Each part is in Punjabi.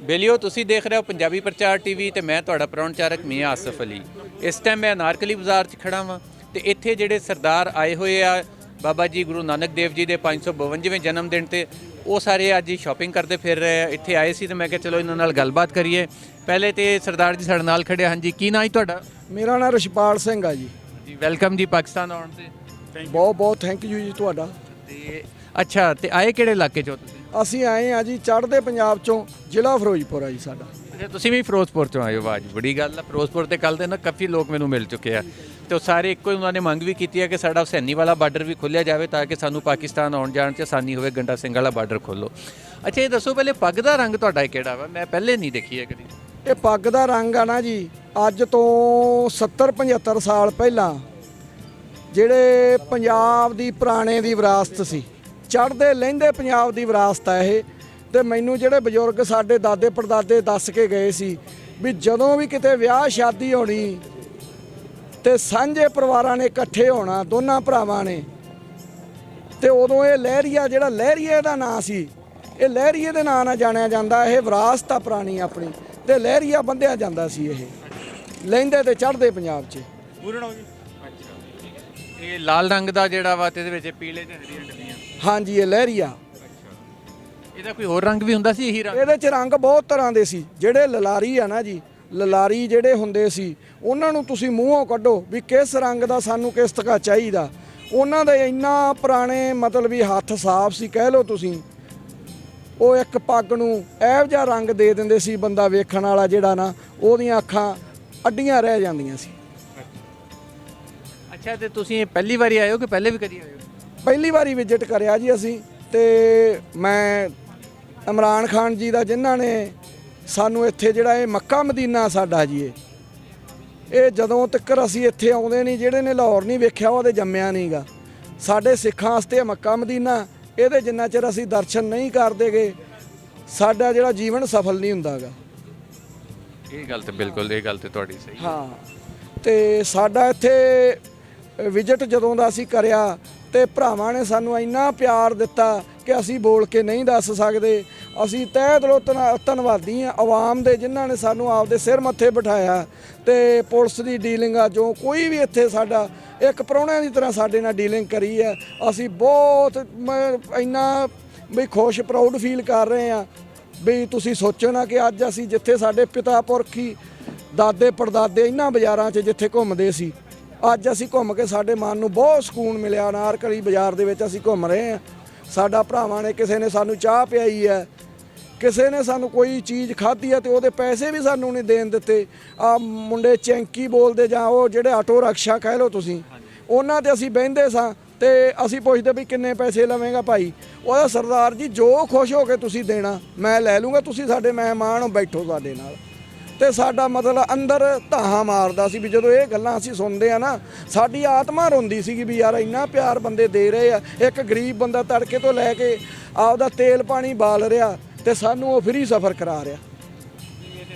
बेलियो तुसी देख रहे हो पंजाबी प्रचार टीवी ते मैं तुहाडा प्रौणचारक मियाँ आसफ अली। इस टाइम मैं अनारकली बाज़ार 'च खड़ा वां ते इत्थे जिहड़े सरदार आए हुए आ बाबा जी गुरु नानक देव जी के 552वें जन्म दिन ते वो सारे अज शॉपिंग करते फिर रहे हैं। इत्थे आए सी ते मैं कहा चलो इन्हां नाल गलबात करिए। पहले तो सरदार जी साडे नाल खड़े। हाँ जी, की नाम है तुहाडा? मेरा नाम रछपाल सिंह है जी। जी वेलकम जी पाकिस्तान आउण ते। बहुत बहुत थैंक यू जी ਤੁਹਾਡਾ। ते अच्छा ते आए किहड़े इलाके चों तुसीं? ਅਸੀਂ ਆਏ ਆ ਜੀ ਚੜ੍ਹਦੇ ਪੰਜਾਬ ਚੋਂ, ਜ਼ਿਲ੍ਹਾ ਫਿਰੋਜ਼ਪੁਰ ਆ ਜੀ ਸਾਡਾ। ਅੱਛਾ ਤੁਸੀਂ ਵੀ ਫਿਰੋਜ਼ਪੁਰ ਚੋਂ ਆਏ ਹੋ? ਵਾਹ ਜੀ ਬੜੀ ਗੱਲ ਹੈ। ਫਿਰੋਜ਼ਪੁਰ ਤੇ ਕੱਲ ਦੇ ਨਾ ਕਾਫੀ ਲੋਕ ਮੈਨੂੰ ਮਿਲ ਚੁੱਕੇ ਆ ਤੇ ਉਹ ਸਾਰੇ ਇੱਕੋ ਹੀ ਉਹਨਾਂ ਨੇ ਮੰਗ ਵੀ ਕੀਤੀ ਹੈ ਕਿ ਸਾਡਾ ਹੁਸੈਨੀ ਵਾਲਾ ਬਾਰਡਰ ਵੀ ਖੋਲ੍ਹਿਆ ਜਾਵੇ ਤਾਂ ਕਿ ਸਾਨੂੰ ਪਾਕਿਸਤਾਨ ਆਉਣ ਜਾਣ 'ਚ ਆਸਾਨੀ ਹੋਵੇ। ਗੰਡਾ ਸਿੰਘ ਵਾਲਾ ਬਾਰਡਰ ਖੋਲ੍ਹੋ। ਅੱਛਾ ਇਹ ਦੱਸੋ ਪਹਿਲੇ ਪੱਗ ਦਾ ਰੰਗ ਤੁਹਾਡਾ ਕਿਹੜਾ ਵਾ? ਮੈਂ ਪਹਿਲੇ ਨਹੀਂ ਦੇਖੀ ਹੈ ਕਦੀ। ਇਹ ਪੱਗ ਦਾ ਰੰਗ ਆ ਨਾ ਜੀ, ਅੱਜ ਤੋਂ 70-75 ਸਾਲ ਪਹਿਲਾਂ ਜਿਹੜੇ ਪੰਜਾਬ ਦੀ ਪੁਰਾਣੇ ਦੀ ਵਿਰਾਸਤ ਸੀ, ਚੜ੍ਹਦੇ ਲਹਿੰਦੇ ਪੰਜਾਬ ਦੀ ਵਿਰਾਸਤ ਹੈ ਇਹ। ਤੇ ਮੈਨੂੰ ਜਿਹੜੇ ਬਜ਼ੁਰਗ ਸਾਡੇ ਦਾਦੇ ਪੜਦਾਦੇ ਦੱਸ ਕੇ ਗਏ ਸੀ ਵੀ ਜਦੋਂ ਵੀ ਕਿਤੇ ਵਿਆਹ ਸ਼ਾਦੀ ਹੋਣੀ ਤੇ ਸਾਂਝੇ ਪਰਿਵਾਰਾਂ ਨੇ ਇਕੱਠੇ ਹੋਣਾ ਦੋਨਾਂ ਭਰਾਵਾਂ ਨੇ, ਤੇ ਉਦੋਂ ਇਹ ਲਹਿਰੀਆ ਜਿਹੜਾ ਲਹਿਰੀਏ ਦਾ ਨਾਂ ਸੀ, ਇਹ ਲਹਿਰੀਏ ਦੇ ਨਾਂ ਨਾਲ ਜਾਣਿਆ ਜਾਂਦਾ। ਇਹ ਵਿਰਾਸਤ ਆ ਪੁਰਾਣੀ ਆਪਣੀ, ਤੇ ਲਹਿਰੀਆ ਬੰਨ੍ਹਿਆ ਜਾਂਦਾ ਸੀ ਇਹ ਲਹਿੰਦੇ ਤੇ ਚੜ੍ਹਦੇ ਪੰਜਾਬ 'ਚ। ਇਹ ਲਾਲ ਰੰਗ ਦਾ ਜਿਹੜਾ ਵਾ ਤੇ ਇਹਦੇ ਵਿੱਚ ਪੀਲੇ ਤੇ ਹਰੀਆਂ ਡੱਲੀਆਂ। ਹਾਂਜੀ ਇਹ ਲਹਿਰੀਆ। ਇਹਦਾ ਕੋਈ ਹੋਰ ਰੰਗ ਵੀ ਹੁੰਦਾ ਸੀ? ਇਹੀ ਰੰਗ? ਇਹਦੇ 'ਚ ਰੰਗ ਬਹੁਤ ਤਰ੍ਹਾਂ ਦੇ ਸੀ। ਜਿਹੜੇ ਲਲਾਰੀ ਆ ਨਾ ਜੀ, ਲਲਾਰੀ ਜਿਹੜੇ ਹੁੰਦੇ ਸੀ ਉਹਨਾਂ ਨੂੰ ਤੁਸੀਂ ਮੂੰਹੋਂ ਕੱਢੋ ਵੀ ਕਿਸ ਰੰਗ ਦਾ ਸਾਨੂੰ ਕਿਸ ਤਰ੍ਹਾਂ ਚਾਹੀਦਾ। ਉਹਨਾਂ ਦੇ ਇੰਨਾ ਪੁਰਾਣੇ ਮਤਲਬ ਵੀ ਹੱਥ ਸਾਫ਼ ਸੀ ਕਹਿ ਲਓ ਤੁਸੀਂ। ਉਹ ਇੱਕ ਪੱਗ ਨੂੰ ਇਹੋ ਜਿਹਾ ਰੰਗ ਦੇ ਦਿੰਦੇ ਸੀ, ਬੰਦਾ ਵੇਖਣ ਵਾਲਾ ਜਿਹੜਾ ਨਾ ਉਹਦੀਆਂ ਅੱਖਾਂ ਅੱਡੀਆਂ ਰਹਿ ਜਾਂਦੀਆਂ ਸੀ। ਅੱਛਾ ਤੇ ਤੁਸੀਂ ਪਹਿਲੀ ਵਾਰੀ ਆਏ ਹੋ ਕਿ ਪਹਿਲੇ ਵੀ ਕਦੀ ਆਏ ਹੋ? ਪਹਿਲੀ ਵਾਰੀ ਵਿਜ਼ਿਟ ਕਰਿਆ ਜੀ ਅਸੀਂ। ਤੇ ਮੈਂ ਇਮਰਾਨ ਖਾਨ ਜੀ ਦਾ, ਜਿਨ੍ਹਾਂ ਨੇ ਸਾਨੂੰ ਇੱਥੇ ਜਿਹੜਾ ਇਹ ਮੱਕਾ ਮਦੀਨਾ ਸਾਡਾ ਜੀ, ਇਹ ਜਦੋਂ ਤੱਕ ਅਸੀਂ ਇੱਥੇ ਆਉਂਦੇ ਨਹੀਂ, ਜਿਹੜੇ ਨੇ ਲਾਹੌਰ ਨਹੀਂ ਵੇਖਿਆ ਉਹਦੇ ਜੰਮਿਆ ਨਹੀਂਗਾ। ਸਾਡੇ ਸਿੱਖਾਂ ਵਾਸਤੇ ਮੱਕਾ ਮਦੀਨਾ, ਇਹਦੇ ਜਿੰਨਾ ਚਿਰ ਅਸੀਂ ਦਰਸ਼ਨ ਨਹੀਂ ਕਰਦੇਗੇ ਸਾਡਾ ਜਿਹੜਾ ਜੀਵਨ ਸਫਲ ਨਹੀਂ ਹੁੰਦਾਗਾ। ਇਹ ਗੱਲ ਤੇ ਬਿਲਕੁਲ, ਇਹ ਗੱਲ ਤੇ ਤੁਹਾਡੀ ਸਹੀ। ਹਾਂ ਤੇ ਸਾਡਾ ਇੱਥੇ ਵਿਜ਼ਿਟ ਜਦੋਂ ਦਾ ਅਸੀਂ ਕਰਿਆ ਤੇ ਭਰਾਵਾਂ ਨੇ ਸਾਨੂੰ ਇੰਨਾ ਪਿਆਰ ਦਿੱਤਾ ਕਿ ਅਸੀਂ ਬੋਲ ਕੇ ਨਹੀਂ ਦੱਸ ਸਕਦੇ। ਅਸੀਂ ਤਹਿ ਦਿਲੋਂ ਧੰਨਵਾਦੀ ਹਾਂ ਆਵਾਮ ਦੇ, ਜਿਨ੍ਹਾਂ ਨੇ ਸਾਨੂੰ ਆਪਦੇ ਸਿਰ ਮੱਥੇ ਬਿਠਾਇਆ। ਤੇ ਪੁਲਿਸ ਦੀ ਡੀਲਿੰਗ ਆ, ਜੋ ਕੋਈ ਵੀ ਇੱਥੇ ਸਾਡਾ ਇੱਕ ਪ੍ਰਾਹੁਣਿਆਂ ਦੀ ਤਰ੍ਹਾਂ ਸਾਡੇ ਨਾਲ ਡੀਲਿੰਗ ਕਰੀ ਹੈ। ਅਸੀਂ ਬਹੁਤ ਇੰਨਾ ਵੀ ਖੁਸ਼ ਪ੍ਰਾਊਡ ਫੀਲ ਕਰ ਰਹੇ ਹਾਂ ਵੀ ਤੁਸੀਂ ਸੋਚੋ ਨਾ ਕਿ ਅੱਜ ਅਸੀਂ ਜਿੱਥੇ ਸਾਡੇ ਪਿਤਾ ਪੁਰਖੀ ਦਾਦੇ ਪੜਦਾਦੇ ਇਹਨਾਂ ਬਾਜ਼ਾਰਾਂ 'ਚ ਜਿੱਥੇ ਘੁੰਮਦੇ ਸੀ, ਅੱਜ ਅਸੀਂ ਘੁੰਮ ਕੇ ਸਾਡੇ ਮਨ ਨੂੰ ਬਹੁਤ ਸਕੂਨ ਮਿਲਿਆ। ਅਨਾਰਕਲੀ ਬਾਜ਼ਾਰ ਦੇ ਵਿੱਚ ਅਸੀਂ ਘੁੰਮ ਰਹੇ ਹਾਂ। ਸਾਡਾ ਭਰਾਵਾਂ ਨੇ, ਕਿਸੇ ਨੇ ਸਾਨੂੰ ਚਾਹ ਪਿਆਈ ਹੈ, ਕਿਸੇ ਨੇ ਸਾਨੂੰ ਕੋਈ ਚੀਜ਼ ਖਾਧੀ ਹੈ ਤੇ ਉਹਦੇ ਪੈਸੇ ਵੀ ਸਾਨੂੰ ਨਹੀਂ ਦੇਣ ਦਿੱਤੇ। ਆ ਮੁੰਡੇ ਚੈਂਕੀ ਬੋਲਦੇ ਜਾਂ ਉਹ ਜਿਹੜੇ ਆਟੋ ਰਕਸ਼ਾ ਕਹਿ ਲਓ ਤੁਸੀਂ, ਉਹਨਾਂ 'ਤੇ ਅਸੀਂ ਬਹਿੰਦੇ ਸਾਂ ਤੇ ਅਸੀਂ ਪੁੱਛਦੇ ਵੀ ਕਿੰਨੇ ਪੈਸੇ ਲਵੇਂਗਾ ਭਾਈ? ਉਹਦਾ ਸਰਦਾਰ ਜੀ ਜੋ ਖੁਸ਼ ਹੋ ਕੇ ਤੁਸੀਂ ਦੇਣਾ ਮੈਂ ਲੈ ਲੂੰਗਾ, ਤੁਸੀਂ ਸਾਡੇ ਮਹਿਮਾਨ ਹੋ, ਬੈਠੋ ਸਾਡੇ ਨਾਲ। ਤੇ ਸਾਡਾ ਮਤਲਬ ਅੰਦਰ ਧਾਹਾਂ ਮਾਰਦਾ ਸੀ ਵੀ ਜਦੋਂ ਇਹ ਗੱਲਾਂ ਅਸੀਂ ਸੁਣਦੇ ਆ ਨਾ, ਸਾਡੀ ਆਤਮਾ ਰੋਂਦੀ ਸੀਗੀ ਵੀ ਯਾਰ ਇੰਨਾ ਪਿਆਰ ਬੰਦੇ ਦੇ ਰਹੇ ਆ। ਇੱਕ ਗਰੀਬ ਬੰਦਾ ਤੜਕੇ ਤੋਂ ਲੈ ਕੇ ਆਪਦਾ ਤੇਲ ਪਾਣੀ ਬਾਲ ਰਿਹਾ ਤੇ ਸਾਨੂੰ ਉਹ ਫ੍ਰੀ ਸਫ਼ਰ ਕਰਾ ਰਿਹਾ।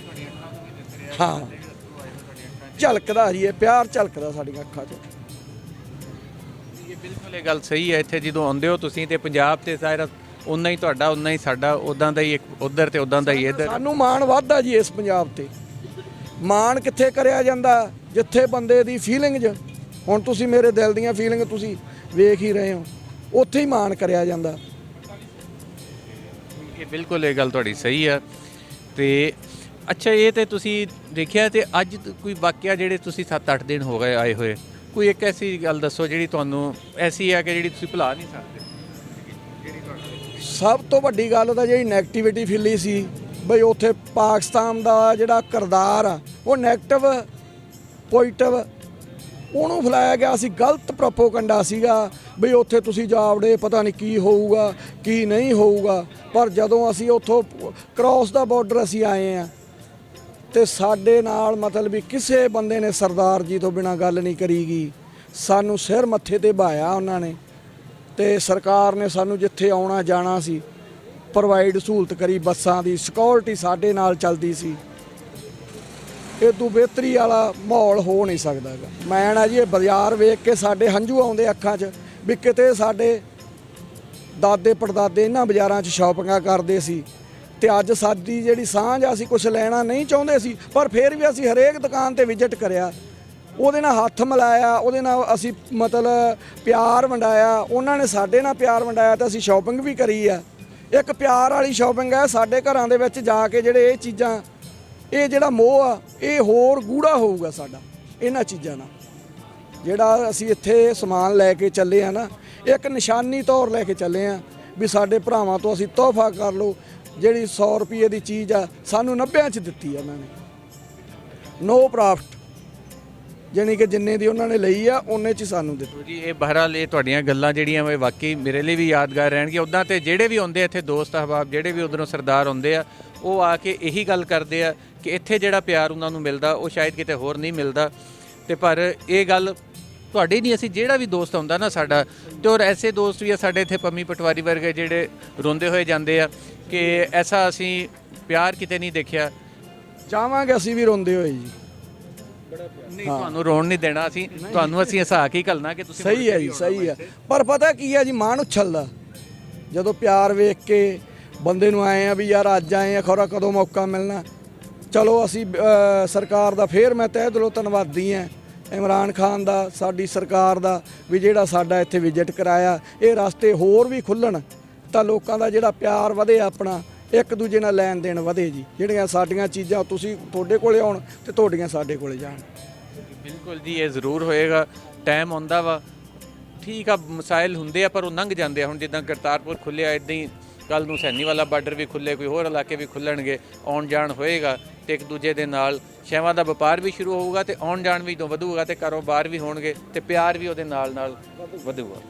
ਹਾਂ ਝਲਕਦਾ ਜੀ, ਇਹ ਪਿਆਰ ਝਲਕਦਾ ਸਾਡੀਆਂ ਅੱਖਾਂ 'ਚ। ਇਹ ਬਿਲਕੁਲ ਇਹ ਗੱਲ ਸਹੀ ਹੈ। ਇੱਥੇ ਜਦੋਂ ਆਉਂਦੇ ਹੋ ਤੁਸੀਂ ਤੇ ਪੰਜਾਬ ਤੇ ਸਾਰਾ ਉਨਾ ਹੀ ਤੁਹਾਡਾ ਉਨਾ ਹੀ ਸਾਡਾ, ਉੱਦਾਂ ਦਾ ਹੀ ਇੱਕ ਉੱਧਰ ਤੇ ਉੱਦਾਂ ਦਾ ਹੀ ਇੱਧਰ। ਸਾਨੂੰ ਮਾਣ ਵੱਧਦਾ ਜੀ ਇਸ ਪੰਜਾਬ ਤੇ। ਮਾਣ ਕਿੱਥੇ ਕਰਿਆ ਜਾਂਦਾ? ਜਿੱਥੇ ਬੰਦੇ ਦੀ ਫੀਲਿੰਗਜ਼, ਹੁਣ ਤੁਸੀਂ ਮੇਰੇ ਦਿਲ ਦੀਆਂ ਫੀਲਿੰਗ ਤੁਸੀਂ ਵੇਖ ਹੀ ਰਹੇ ਹੋ, ਉੱਥੇ ਹੀ ਮਾਣ ਕਰਿਆ ਜਾਂਦਾ। ਇਹ ਬਿਲਕੁਲ ਇਹ ਗੱਲ ਤੁਹਾਡੀ ਸਹੀ ਆ। ਤੇ ਅੱਛਾ ਇਹ ਤੇ ਤੁਸੀਂ ਦੇਖਿਆ ਤੇ ਅੱਜ ਕੋਈ ਵਾਕਿਆ ਜਿਹੜੇ ਤੁਸੀਂ 7-8 ਦਿਨ ਹੋ ਗਏ ਆਏ ਹੋਏ, ਕੋਈ ਇੱਕ ਐਸੀ ਗੱਲ ਦੱਸੋ ਜਿਹੜੀ ਤੁਹਾਨੂੰ ਐਸੀ ਆ ਕਿ ਜਿਹੜੀ ਤੁਸੀਂ ਭੁਲਾ ਨਹੀਂ ਸਕਦੇ? ਸਭ ਤੋਂ ਵੱਡੀ ਗੱਲ ਤਾਂ ਜਿਹੜੀ ਨੈਗੇਟਿਵਿਟੀ ਫੀਲੀ ਸੀ ਬਈ ਉੱਥੇ ਪਾਕਿਸਤਾਨ ਦਾ ਜਿਹੜਾ ਕਿਰਦਾਰ ਆ ਉਹ ਨੈਗੇਟਿਵ ਪੋਜ਼ੀਟਿਵ ਉਹਨੂੰ ਫੈਲਾਇਆ ਗਿਆ ਸੀ। ਗਲਤ ਪ੍ਰੋਪੋਗੰਡਾ ਸੀਗਾ ਬਈ ਉੱਥੇ ਤੁਸੀਂ ਜਾਵੜੇ ਪਤਾ ਨਹੀਂ ਕੀ ਹੋਊਗਾ ਕੀ ਨਹੀਂ ਹੋਊਗਾ। ਪਰ ਜਦੋਂ ਅਸੀਂ ਉੱਥੋਂ ਕ੍ਰੋਸ ਦਾ ਬਾਰਡਰ ਅਸੀਂ ਆਏ ਹਾਂ ਤੇ ਸਾਡੇ ਨਾਲ ਮਤਲਬ ਵੀ ਕਿਸੇ ਬੰਦੇ ਨੇ ਸਰਦਾਰ ਜੀ ਤੋਂ ਬਿਨਾਂ ਗੱਲ ਨਹੀਂ ਕਰੀਗੀ। ਸਾਨੂੰ ਸਿਰ ਮੱਥੇ ਤੇ ਬਹਾਇਆ ਉਹਨਾਂ ਨੇ ਤੇ ਸਰਕਾਰ ਨੇ ਸਾਨੂੰ ਜਿੱਥੇ ਆਉਣਾ ਜਾਣਾ ਸੀ ਪ੍ਰੋਵਾਈਡ ਸਹੂਲਤ ਕਰੀ। ਬੱਸਾਂ ਦੀ ਸਿਕਿਉਰਿਟੀ ਸਾਡੇ ਨਾਲ ਚੱਲਦੀ ਸੀ। ਇਹ ਤੋਂ ਬਿਹਤਰੀ ਵਾਲਾ ਮਾਹੌਲ ਹੋ ਨਹੀਂ ਸਕਦਾ ਗਾ। ਮੈਂ ਨਾ ਜੀ ਇਹ ਬਾਜ਼ਾਰ ਵੇਖ ਕੇ ਸਾਡੇ ਹੰਝੂ ਆਉਂਦੇ ਅੱਖਾਂ 'ਚ ਵੀ ਕਿਤੇ ਸਾਡੇ ਦਾਦੇ ਪੜਦਾਦੇ ਇਹਨਾਂ ਬਾਜ਼ਾਰਾਂ 'ਚ ਸ਼ਾਪਿੰਗਾਂ ਕਰਦੇ ਸੀ ਤੇ ਅੱਜ ਸਾਡੀ ਜਿਹੜੀ ਸਾਂਝ ਆ, ਅਸੀਂ ਕੁਝ ਲੈਣਾ ਨਹੀਂ ਚਾਹੁੰਦੇ ਸੀ, ਪਰ ਫਿਰ ਵੀ ਅਸੀਂ ਹਰੇਕ ਦੁਕਾਨ ਤੇ ਵਿਜ਼ਿਟ ਕਰਿਆ, ਉਹਦੇ ਨਾਲ ਹੱਥ ਮਿਲਾਇਆ, ਉਹਦੇ ਨਾਲ ਅਸੀਂ ਮਤਲਬ ਪਿਆਰ ਵੰਡਾਇਆ, ਉਹਨਾਂ ਨੇ ਸਾਡੇ ਨਾਲ ਪਿਆਰ ਵੰਡਾਇਆ ਤੇ ਅਸੀਂ ਸ਼ਾਪਿੰਗ ਵੀ ਕਰੀ ਆ। ਇੱਕ ਪਿਆਰ ਵਾਲੀ ਸ਼ਾਪਿੰਗ ਹੈ। ਸਾਡੇ ਘਰਾਂ ਦੇ ਵਿੱਚ ਜਾ ਕੇ ਜਿਹੜੇ ਇਹ ਚੀਜ਼ਾਂ, ਇਹ ਜਿਹੜਾ ਮੋਹ ਆ, ਇਹ ਹੋਰ ਗੂੜਾ ਹੋਊਗਾ ਸਾਡਾ ਇਹਨਾਂ ਚੀਜ਼ਾਂ ਨਾਲ। ਜਿਹੜਾ ਅਸੀਂ ਇੱਥੇ ਸਮਾਨ ਲੈ ਕੇ ਚੱਲੇ ਆ ਨਾ, ਇੱਕ ਨਿਸ਼ਾਨੀ ਤੌਰ ਲੈ ਕੇ ਚੱਲੇ ਆ ਵੀ ਸਾਡੇ ਭਰਾਵਾਂ ਤੋਂ ਅਸੀਂ ਤੋਹਫਾ ਕਰ ਲਓ। ਜਿਹੜੀ 100 ਰੁਪਏ ਦੀ ਚੀਜ਼ ਆ, ਸਾਨੂੰ 90 'ਚ ਦਿੱਤੀ ਆ ਉਹਨਾਂ ਨੇ, ਨੋ ਪ੍ਰੋਫਿਟ, ਜਾਣੀ ਕਿ ਜਿੰਨੇ ਦੀ ਉਹਨਾਂ ਨੇ ਲਈ ਆ ਉਹਨੇ 'ਚ ਸਾਨੂੰ ਦਿੱਤੀ। ਜੀ ਇਹ ਬਹਰਾਲ ਇਹ ਤੁਹਾਡੀਆਂ ਗੱਲਾਂ ਜਿਹੜੀਆਂ ਵੇ ਵਾਕਈ ਮੇਰੇ ਲਈ ਵੀ ਯਾਦਗਾਰ ਰਹਿਣਗੀਆਂ। ਉੱਦਾਂ ਤੇ ਜਿਹੜੇ ਵੀ ਆਉਂਦੇ ਇੱਥੇ ਦੋਸਤ ਅਹਿਬਾਬ, ਜਿਹੜੇ ਵੀ ਉਧਰੋਂ ਸਰਦਾਰ ਆਉਂਦੇ ਆ, ਉਹ ਆ ਕੇ ਇਹੀ ਗੱਲ ਕਰਦੇ ਆ ਕਿ ਇੱਥੇ ਜਿਹੜਾ ਪਿਆਰ ਉਹਨਾਂ ਨੂੰ ਮਿਲਦਾ ਉਹ ਸ਼ਾਇਦ ਕਿਤੇ ਹੋਰ ਨਹੀਂ ਮਿਲਦਾ। ਤੇ ਪਰ ਇਹ ਗੱਲ ਤੁਹਾਡੇ ਨਹੀਂ, ਅਸੀਂ ਜਿਹੜਾ ਵੀ ਦੋਸਤ ਆਉਂਦਾ ਨਾ ਸਾਡਾ, ਤੇ ਔਰ ਐਸੇ ਦੋਸਤ ਵੀ ਆ ਸਾਡੇ ਇੱਥੇ, ਪੰਮੀ ਪਟਵਾਰੀ ਵਰਗੇ, ਜਿਹੜੇ ਰੋਂਦੇ ਹੋਏ ਜਾਂਦੇ ਆ ਕਿ ਐਸਾ ਅਸੀਂ ਪਿਆਰ ਕਿਤੇ ਨਹੀਂ ਦੇਖਿਆ। ਚਾਹਾਂਗੇ ਅਸੀਂ ਵੀ ਰੋਂਦੇ ਹੋਏ ਜੀ। ਨਹੀਂ, ਤੁਹਾਨੂੰ ਰੋਣ ਨਹੀਂ ਦੇਣਾ ਅਸੀਂ, ਤੁਹਾਨੂੰ ਅਸੀਂ ਹਸਾ ਕੇ ਘੱਲਣਾ ਕਿ ਤੁਸੀਂ ਸਹੀ ਹੈ ਜੀ, ਸਹੀ ਹੈ। ਪਰ ਪਤਾ ਕੀ ਹੈ ਜੀ, ਮਨ ਉਛਲਦਾ ਜਦੋਂ ਪਿਆਰ ਵੇਖ ਕੇ ਬੰਦੇ ਨੂੰ ਆਏ ਆ ਵੀ ਯਾਰ ਅੱਜ ਆਏ ਆ, ਖੌਰਾ ਕਦੋਂ ਮੌਕਾ ਮਿਲਣਾ। ਚਲੋ ਅਸੀਂ ਸਰਕਾਰ ਦਾ ਫੇਰ ਮੈਂ ਤਹਿ ਦਿਲੋਂ ਧੰਨਵਾਦੀ ਹਾਂ, ਇਮਰਾਨ ਖਾਨ ਦਾ, ਸਾਡੀ ਸਰਕਾਰ ਦਾ, ਵੀ ਜਿਹੜਾ ਸਾਡਾ ਇੱਥੇ ਵਿਜ਼ਿਟ ਕਰਾਇਆ। ਇਹ ਰਸਤੇ ਹੋਰ ਵੀ ਖੁੱਲ੍ਹਣ ਤਾਂ ਲੋਕਾਂ ਦਾ ਜਿਹੜਾ ਪਿਆਰ ਵਧੇ, ਆਪਣਾ ਇੱਕ ਦੂਜੇ ਨਾਲ ਲੈਣ ਦੇਣ ਵਧੇ ਜੀ। ਜਿਹੜੀਆਂ ਸਾਡੀਆਂ ਚੀਜ਼ਾਂ ਤੁਸੀਂ ਤੁਹਾਡੇ ਕੋਲੇ ਆਉਣ ਤੇ ਤੁਹਾਡੀਆਂ ਸਾਡੇ ਕੋਲੇ ਜਾਣ। ਬਿਲਕੁਲ ਜੀ, ਇਹ ਜ਼ਰੂਰ ਹੋਏਗਾ। ਟਾਈਮ ਆਉਂਦਾ ਵਾ, ਠੀਕ ਆ, ਮਸਾਇਲ ਹੁੰਦੇ ਆ ਪਰ ਉਹ ਲੰਘ ਜਾਂਦੇ ਆ। ਹੁਣ ਜਿੱਦਾਂ ਕਰਤਾਰਪੁਰ ਖੁੱਲ੍ਹਿਆ, ਇੱਦਾਂ ਹੀ ਕੱਲ੍ਹ ਨੂੰ ਸੈਣੀ ਵਾਲਾ ਬਾਰਡਰ ਵੀ ਖੁੱਲ੍ਹੇ, ਕੋਈ ਹੋਰ ਇਲਾਕੇ ਵੀ ਖੁੱਲ੍ਹਣਗੇ, ਆਉਣ ਜਾਣ ਹੋਏਗਾ ਤੇ ਇੱਕ ਦੂਜੇ ਦੇ ਨਾਲ ਸ਼ੈਵਾਂ ਦਾ ਵਪਾਰ ਵੀ ਸ਼ੁਰੂ ਹੋਊਗਾ ਤੇ ਆਉਣ ਜਾਣ ਵੀ ਵਧੂਗਾ ਤੇ ਕਾਰੋਬਾਰ ਵੀ ਹੋਣਗੇ ਤੇ ਪਿਆਰ ਵੀ ਉਹਦੇ ਨਾਲ ਵਧੂਗਾ।